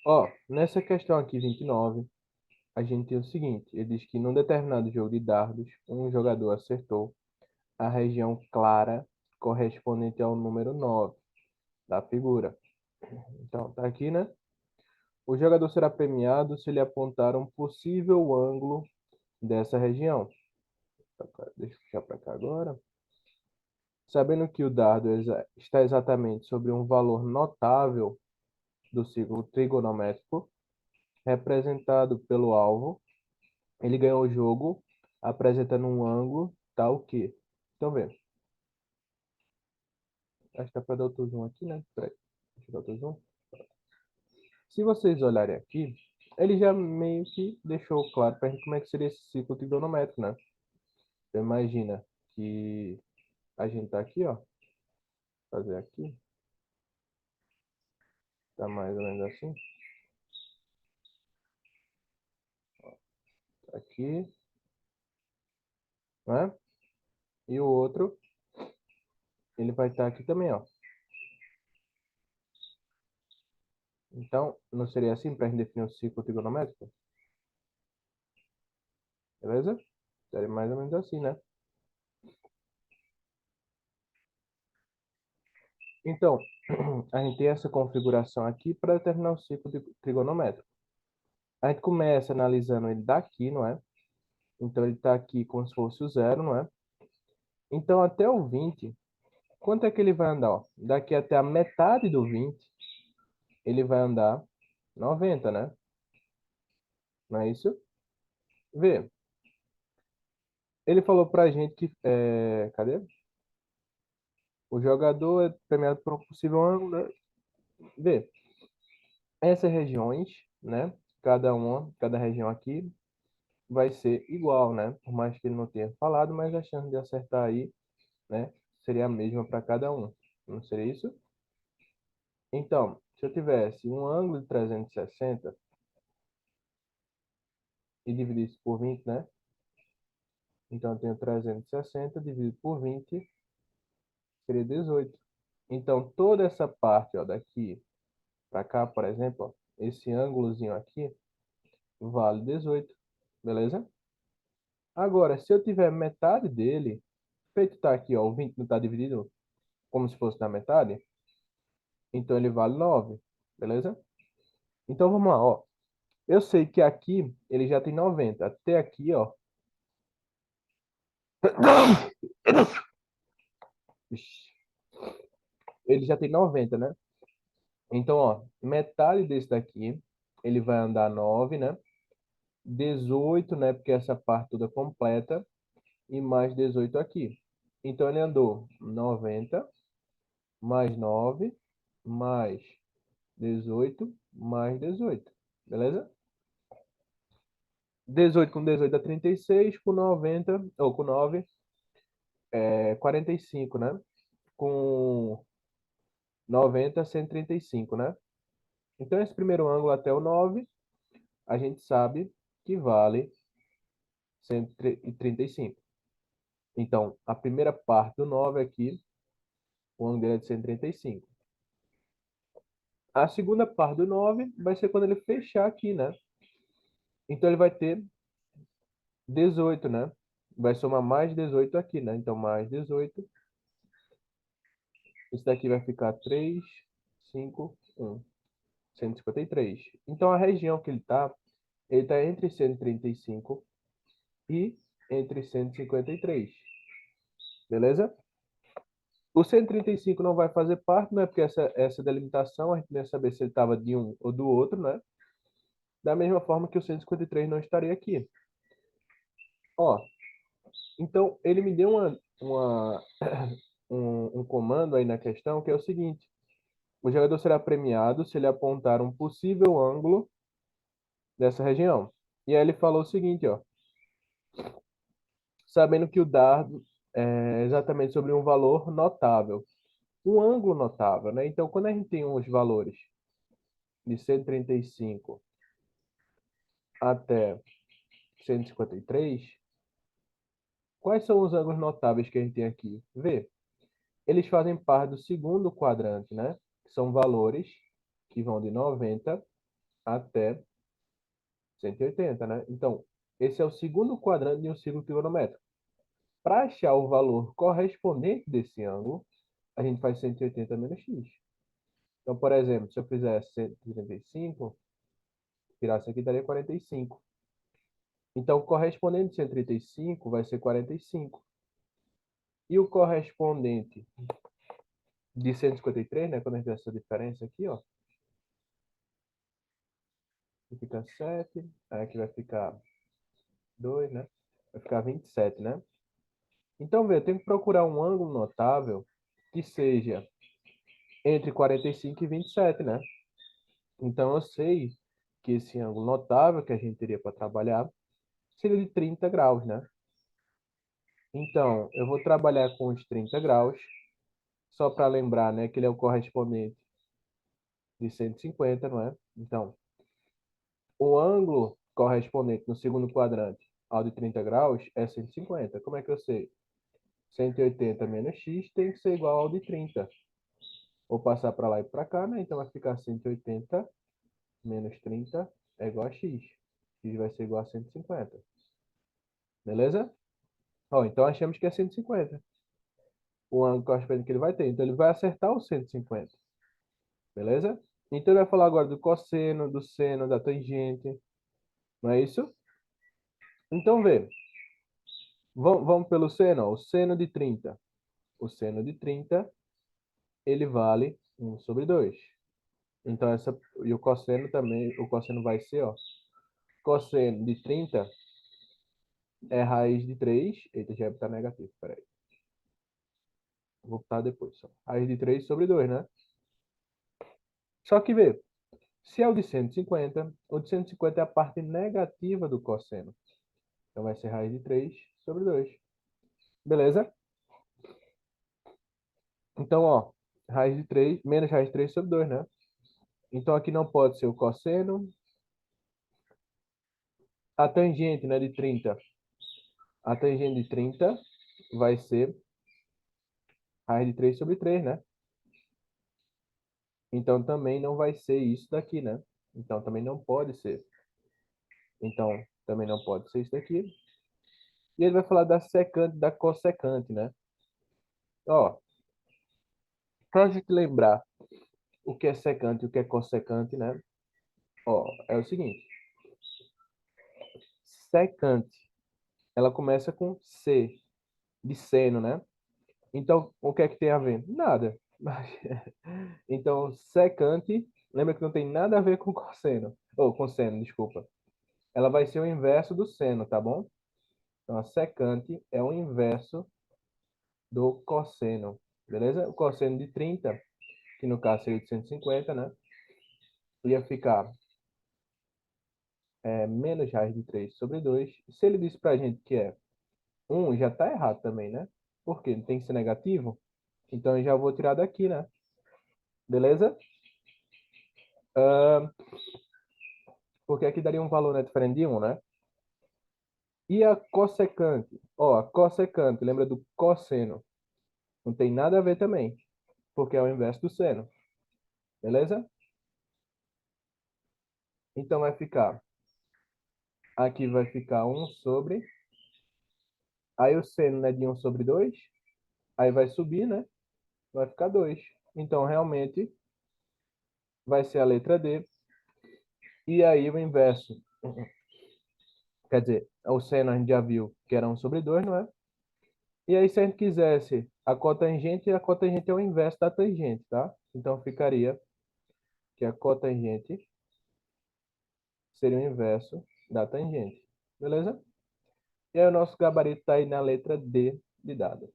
Ó, nessa questão aqui, 29, a gente tem o seguinte. Ele diz que num determinado jogo de dardos, um jogador acertou a região clara correspondente ao número 9 da figura. Então, tá aqui, né? O jogador será premiado se ele apontar um possível ângulo dessa região. Deixa eu puxar para cá agora. Sabendo que o dardo está exatamente sobre um valor notável do círculo trigonométrico, representado pelo alvo, ele ganhou o jogo apresentando um ângulo tal que. Estão vendo? Acho que dá para dar outro zoom aqui, né? Peraí. Deixa eu dar outro zoom. Se vocês olharem aqui, ele já meio que deixou claro para a gente como é que seria esse ciclo trigonométrico, né? Então, imagina que a gente tá aqui, ó. Fazer aqui. Tá mais ou menos assim. Aqui, né? E o outro, ele vai estar aqui também, ó. Então, não seria assim para a gente definir o ciclo trigonométrico? Beleza? Seria mais ou menos assim, né? Então, a gente tem essa configuração aqui para determinar o ciclo trigonométrico. A gente começa analisando ele daqui, não é? Então, ele está aqui como se fosse o zero, não é? Então, até o 20, quanto é que ele vai andar? Ó? Daqui até a metade do 20, ele vai andar 90, né? Não é isso? Vê, ele falou pra gente que... cadê? O jogador é premiado por um possível ângulo, né? Vê, essas regiões, né? Cada região aqui vai ser igual, né? Por mais que ele não tenha falado, mas a chance de acertar aí, né? Seria a mesma para cada um. Não seria isso? Então, se eu tivesse um ângulo de 360 e dividisse por 20, né? Então, eu tenho 360 dividido por 20, seria 18. Então, toda essa parte, ó, daqui para cá, por exemplo, ó, esse ângulozinho aqui vale 18, beleza? Agora, se eu tiver metade dele, feito tá aqui, ó, o 20 não está dividido como se fosse na metade, então ele vale 9, beleza? Então vamos lá, ó. Eu sei que aqui ele já tem 90, até aqui, ó. Ele já tem 90, né? Então, ó, metade desse daqui, ele vai andar 9, né? 18, né? Porque essa parte toda completa. E mais 18 aqui. Então, ele andou 90, mais 9, mais 18, mais 18. Beleza? 18 com 18 dá 36, com 90, ou com 9, 45, né? Com 90, 135, né? Então, esse primeiro ângulo até o 9, a gente sabe que vale 135. Então, a primeira parte do 9 aqui, o ângulo dele é de 135. A segunda parte do 9 vai ser quando ele fechar aqui, né? Então, ele vai ter 18, né? Vai somar mais 18 aqui, né? Então, mais 18. Isso daqui vai ficar 3, 5, 1. 153. Então, a região que ele está entre 135 e entre 153. Beleza? O 135 não vai fazer parte, né? Porque essa delimitação, a gente não ia saber se ele estava de um ou do outro, né? Da mesma forma que o 153 não estaria aqui. Ó, então, ele me deu um comando aí na questão, que é o seguinte. O jogador será premiado se ele apontar um possível ângulo dessa região. E aí ele falou o seguinte, ó. Sabendo que o dardo é exatamente sobre um valor notável. Um ângulo notável, né? Então, quando a gente tem os valores de 135 até 153, quais são os ângulos notáveis que a gente tem aqui? Vê, eles fazem parte do segundo quadrante, né? Que são valores que vão de 90 até 180, né? Então, esse é o segundo quadrante de um círculo trigonométrico. Para achar o valor correspondente desse ângulo, a gente faz 180 menos x. Então, por exemplo, se eu fizesse 135, tirar isso aqui daria 45. Então, o correspondente de 135 vai ser 45. E o correspondente de 153, né? Quando a gente vê essa diferença aqui, ó. Aqui fica 7, aí aqui vai ficar 2, né? Vai ficar 27, né? Então, vê, eu tenho que procurar um ângulo notável que seja entre 45 e 27, né? Então, eu sei que esse ângulo notável que a gente teria para trabalhar seria de 30 graus, né? Então, eu vou trabalhar com os 30 graus, só para lembrar, né, que ele é o correspondente de 150, não é? Então, o ângulo correspondente no segundo quadrante ao de 30 graus é 150. Como é que eu sei? 180 menos x tem que ser igual ao de 30. Vou passar para lá e para cá, né? Então vai ficar 180 menos 30 é igual a x. X vai ser igual a 150. Beleza? Ó, então achamos que é 150. O ângulo correspondente que ele vai ter. Então ele vai acertar o 150. Beleza? Então ele vai falar agora do cosseno, do seno, da tangente. Não é isso? Então vê. Vamos pelo seno. Ó. O seno de 30. O seno de 30, ele vale 1/2. Então e o cosseno também, o cosseno vai ser, ó, cosseno de 30 é raiz de 3. Eita, já está negativo, peraí. Vou botar depois só. Raiz de 3 sobre 2, né? Só que vê, se é o de 150, o de 150 é a parte negativa do cosseno. Então vai ser raiz de 3 sobre 2. Beleza? Então, ó, raiz de 3 menos raiz de 3 sobre 2, né? Então aqui não pode ser o cosseno. A tangente, né, de 30. A tangente de 30 vai ser raiz de 3 sobre 3, né? Então também não vai ser isso daqui, né? Então também não pode ser. Então também não pode ser isso daqui. E ele vai falar da secante, da cossecante, né? Ó, para a gente lembrar o que é secante e o que é cossecante, né? Ó, é o seguinte. Secante, ela começa com C, de seno, né? Então, o que é que tem a ver? Nada. Então, secante, lembra que não tem nada a ver com cosseno. Ou com seno, desculpa. Ela vai ser o inverso do seno, tá bom? Então, a secante é o inverso do cosseno, beleza? O cosseno de 30, que no caso seria de 150, né? Ia ficar menos raiz de 3 sobre 2. Se ele disse pra gente que é 1, já tá errado também, né? Por quê? Tem que ser negativo. Então, eu já vou tirar daqui, né? Beleza? Porque aqui daria um valor, né, diferente de 1, né? E a cossecante? Ó, a cossecante, lembra do cosseno? Não tem nada a ver também, porque é o inverso do seno. Beleza? Então vai ficar, aqui vai ficar 1 sobre, aí o seno, né, de 1 sobre 2, aí vai subir, né? Vai ficar 2. Então realmente vai ser a letra D. E aí o inverso, quer dizer, o seno a gente já viu que era 1 sobre 2, não é? E aí se a gente quisesse a cotangente é o inverso da tangente, tá? Então ficaria que a cotangente seria o inverso da tangente. Beleza? E aí o nosso gabarito está aí na letra D de dado.